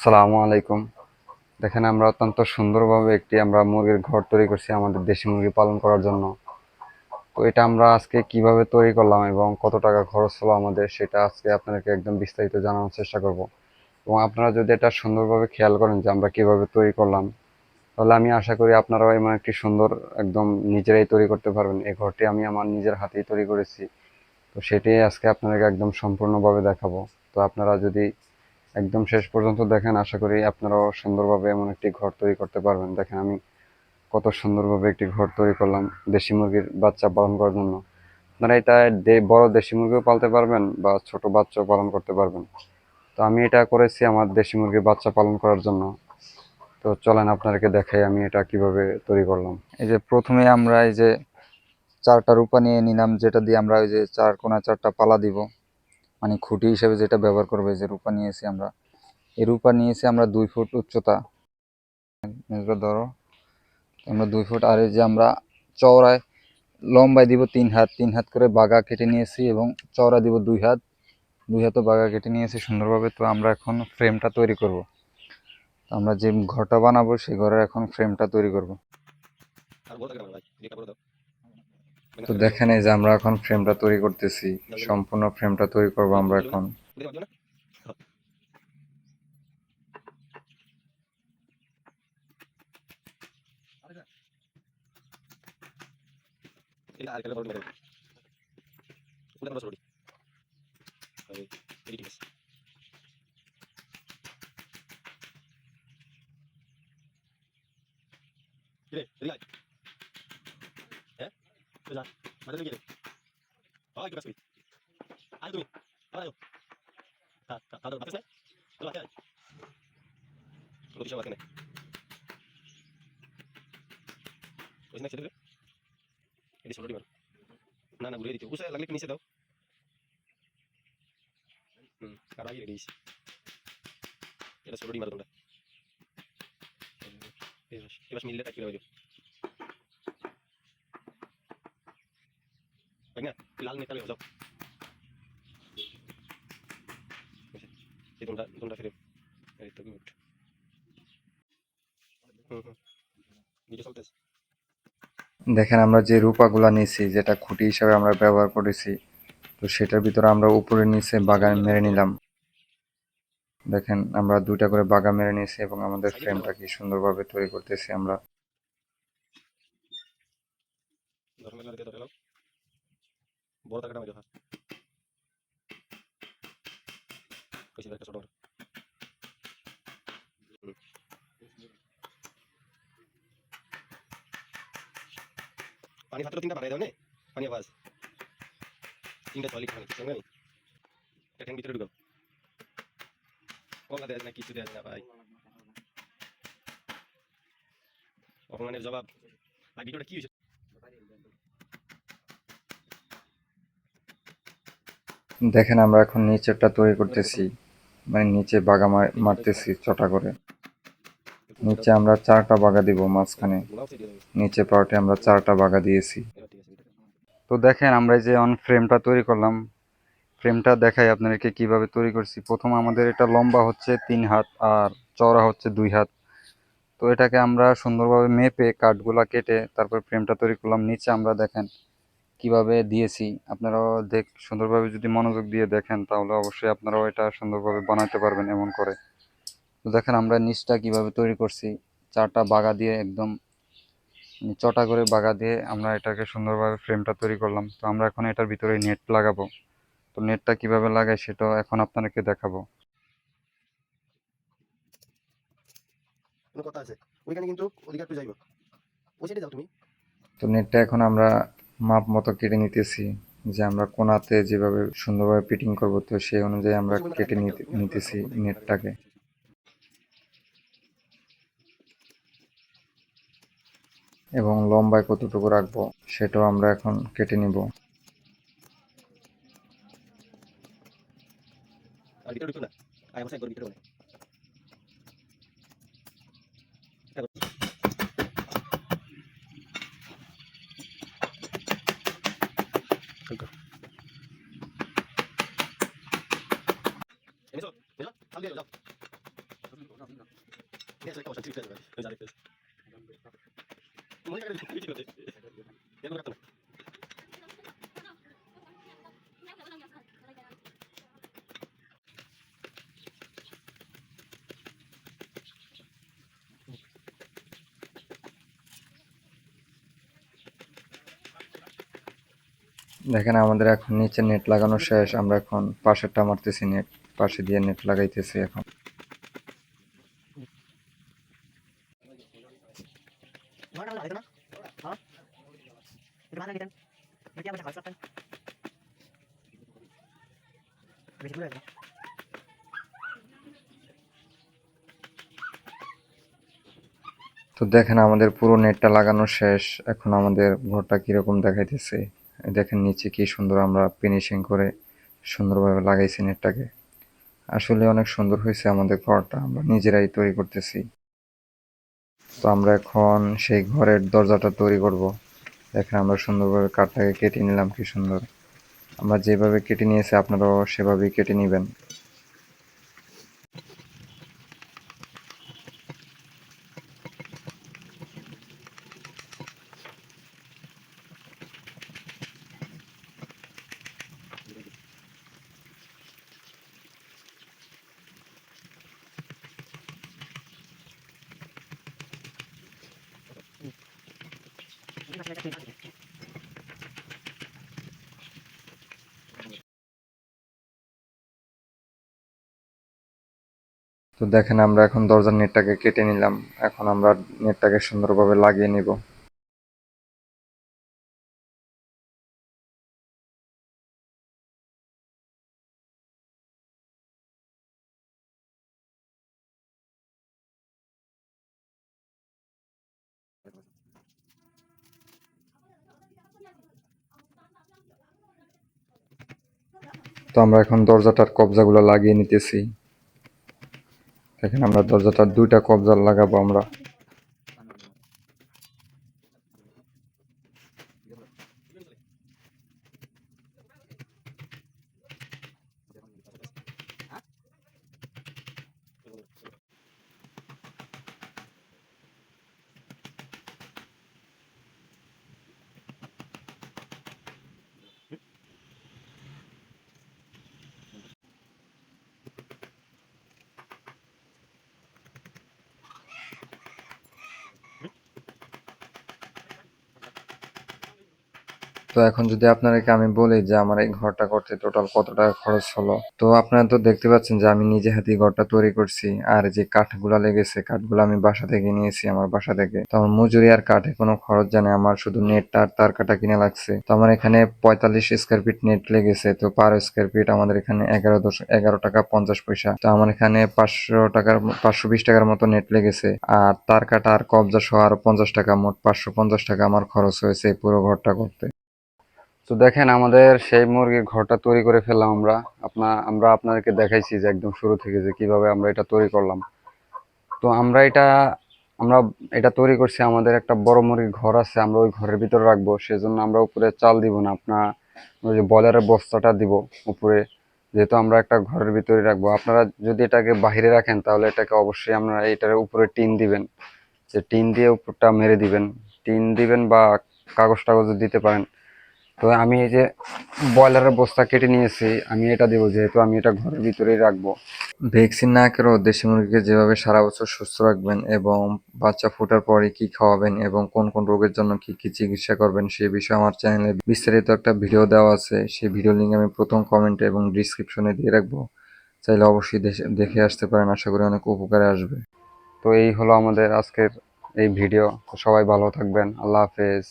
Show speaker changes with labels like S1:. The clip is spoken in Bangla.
S1: আসসালামু আলাইকুম। দেখেন আমরা অত্যন্ত সুন্দরভাবে একটি আমরা মুরগির ঘর তৈরি করছি আমাদের দেশি মুরগি পালন করার জন্য। তো এটা আমরা আজকে কিভাবে তৈরি করলাম এবং কত টাকা খরচ হলো আমাদের, সেটা আজকে আপনাদেরকে একদম বিস্তারিত জানানোর চেষ্টা করব। এবং আপনারা যদি এটা সুন্দরভাবে খেয়াল করেন যে আমরা কিভাবে তৈরি করলাম, তাহলে আমি আশা করি আপনারাও এমন একটি সুন্দর একদম নিজেরাই তৈরি করতে পারবেন। এই ঘরটি আমি আমার নিজের হাতেই তৈরি করেছি। তো সেটাই আজকে আপনাদেরকে একদম সম্পূর্ণভাবে দেখাবো। তো আপনারা যদি একদম শেষ পর্যন্ত দেখেন, আশা করি আপনারাও সুন্দরভাবে এমন একটি ঘর তৈরি করতে পারবেন। দেখেন আমি কত সুন্দরভাবে একটি ঘর তৈরি করলাম দেশি মুরগির বাচ্চা পালন করার জন্য। আপনারা এটা বড় দেশি মুরগিও পালতে পারবেন বা ছোট বাচ্চাও পালন করতে পারবেন। তো আমি এটা করেছি আমার দেশি মুরগির বাচ্চা পালন করার জন্য। তো চলেন আপনাদেরকে দেখাই আমি এটা কিভাবে তৈরি করলাম। এই যে প্রথমে আমরা এই যে চারটা রূপা নিয়ে নিলাম, যেটা দিয়ে আমরা ওই যে চার কোনা চারটা পালা দিব, মানে খুঁটি হিসেবে যেটা ব্যবহার করবো। এই যে রূপা নিয়েছি আমরা, এই রূপা নিয়েছি আমরা 2 ফুট উচ্চতা। ধরো আমরা 2 ফুট, আর এই যে আমরা চওড়ায় লম্বায় দিব 3 হাত, 3 হাত করে বাগা কেটে নিয়েছি, এবং চওড়া দিব 2 হাত, 2 হাতও বাগা কেটে নিয়েছি সুন্দরভাবে। তো আমরা এখন ফ্রেমটা তৈরি করব। আমরা যে ঘরটা বানাবো সেই ঘরের এখন ফ্রেমটা তৈরি করব। তো দেখেন এই যে আমরা এখন ফ্রেমটা তৈরি করতেছি, সম্পূর্ণ ফ্রেমটা তৈরি করব আমরা এখন। দেখেন আমরা যে রূপাগুলা নিয়েছি, যেটা খুঁটি হিসাবে আমরা ব্যবহার করেছি, তো সেটার ভিতরে আমরা উপরে নিচে বাগান মেরে নিলাম। দেখেন আমরা 2টা করে বাগা মেরে নিয়েছি, এবং আমাদের ফ্রেমটা কি সুন্দরভাবে তৈরি করতেছি আমরা। দেখেন আমরা এখন নিচেরটা তৈরি করতেছি, মানে নিচে বাগা মারতেছি চটা করে। নিচে আমরা 4টা বাগা দিব মাঝখানে, নিচে পার্টে আমরা 4টা বাগা দিয়েছি। তো দেখেন আমরা যে অন ফ্রেমটা তৈরি করলাম, ফ্রেমটা দেখাই আপনাদেরকে কিভাবে তৈরি করছি। প্রথম আমাদের এটা লম্বা হচ্ছে 3 হাত আর চওড়া হচ্ছে 2 হাত। তো এটাকে আমরা সুন্দরভাবে মেপে কাঠগুলা কেটে তারপর ফ্রেমটা তৈরি করলাম। নিচে আমরা দেখেন কিভাবে দিয়েছি, আপনারাও সুন্দরভাবে যদি মনোযোগ দিয়ে দেখেন, তাহলে অবশ্যই আপনারাও এটা সুন্দরভাবে বানাতে পারবেন এমন করে। তো দেখেন আমরা নিচটা কিভাবে তৈরি করছি, 4টা বাগা দিয়ে একদম চটা করে বাগা দিয়ে আমরা এটাকে সুন্দরভাবে ফ্রেমটা তৈরি করলাম। তো আমরা এখন এটার ভিতরে নেট লাগাবো। তো নেটটা কিভাবে লাগাই সেটাও এখন আপনাদেরকে দেখাবো। তো নেটটা এখন আমরা মাপ মতো কেটে নিতেছি, যে আমরা কোনাতে যেভাবে সুন্দরভাবে ফিটিং করব, তো সেই অনুযায়ী আমরা কেটে নিতেছি নেটটাকে। এবং লম্বায় কতটুকু রাখবো সেটাও আমরা এখন কেটে নিব। দেখেন আমাদের এখন নিচে নেট লাগানো শেষ, আমরা এখন পাশেরটা মারতেছি, নেট পাশে দিয়ে নেট লাগাইতেছি এখন। তো দেখেন আমাদের পুরো নেটটা লাগানো শেষ, এখন আমাদের ঘরটা কিরকম দেখাইতেছে। দেখেন নিচে কি সুন্দর আমরা ফিনিশিং করে সুন্দরভাবে লাগাইছি নেটটাকে। আসলে অনেক সুন্দর হয়েছে আমাদের ঘরটা, আমরা নিজেরাই তৈরি করতেছি। তো আমরা এখন সেই ঘরের দরজাটা তৈরি করব। দেখেন আমরা সুন্দরভাবে কাঠটাকে কেটে নিলাম, কি সুন্দর। আমরা যেভাবে কেটে নিয়েছি আপনারাও সেভাবেই কেটে নেবেন। তো দেখেন আমরা এখন দরজার নেটটাকে কেটে নিলাম, এখন আমরা নেটটাকে সুন্দরভাবে লাগিয়ে নিব। তো আমরা এখন দরজাটার কবজাগুলো লাগিয়ে নিতেছি। দেখেন আমরা দরজাটার দুইটা কবজা লাগাবো আমরা। তো এখন যদি আপনাদেরকে আমি বলি যে আমার এই ঘরটা করতে টোটাল কত টাকা খরচ হলো, তো আপনারা তো দেখতে পাচ্ছেন যে আমি নিজে হাতে ঘরটা তৈরি করছি। আর যে কাঠগুলা লেগেছে, কাঠগুলো আমি বাসা থেকে নিয়েছি, আমার বাসা থেকে। তো আমার মজুরি আর কাঠে কোনো খরচ জানে, আমার শুধু নেট আর তার কাটা কিনে লাগছে। তো আমার এখানে 45 স্কোয়ার ফিট নেট লেগেছে। তো পার স্কোয়ার ফিট আমাদের এখানে 11 টাকা 50 পয়সা। তো আমার এখানে 520 টাকার মতো নেট লেগেছে। আর তার কাটা আর কবজা সহ আরো 50 টাকা, মোট 550 টাকা আমার খরচ হয়েছে এই পুরো ঘরটা করতে। তো দেখেন আমাদের সেই মুরগির ঘরটা তৈরি করে ফেললাম আমরা। আমরা আপনাদেরকে দেখাইছি যে একদম শুরু থেকে যে কিভাবে আমরা এটা তৈরি করলাম। তো আমরা এটা তৈরি করছি, আমাদের একটা বড় মুরগির ঘর আছে, আমরা ওই ঘরের ভিতরে রাখবো। সেজন্য আমরা উপরে চাল দিব না, ওই যে বয়লারের বস্তাটা দিব উপরে, যেহেতু আমরা একটা ঘরের ভিতরে রাখবো। আপনারা যদি এটাকে বাইরে রাখেন তাহলে এটাকে অবশ্যই আপনারা এটার উপরে টিন দিবেন, যে টিন দিয়ে উপরটা মেরে দিবেন। টিন দিবেন বা কাগজ টাগজও দিতে পারেন। তো আমি এই যে ব্রয়লারের বস্তা কেটে নিয়েছি, আমি এটা দেবো, যেহেতু আমি এটা ঘরের ভিতরেই রাখবো। ভ্যাকসিন না করেও দেশি মুরগিকে যেভাবে সারা বছর সুস্থ রাখবেন এবং বাচ্চা ফোটার পরে কি খাওয়াবেন এবং কোন কোন রোগের জন্য কি কি চিকিৎসা করবেন সেই বিষয়ে আমার চ্যানেলে বিস্তারিত একটা ভিডিও দেওয়া আছে। সেই ভিডিও লিঙ্ক আমি প্রথম কমেন্টে এবং ডিসক্রিপশনে দিয়ে রাখবো, চাইলে অবশ্যই দেখে আসতে পারেন, আশা করি অনেক উপকারে আসবে। তো এই হলো আমাদের আজকের এই ভিডিও। তো সবাই ভালো থাকবেন, আল্লাহ হাফেজ।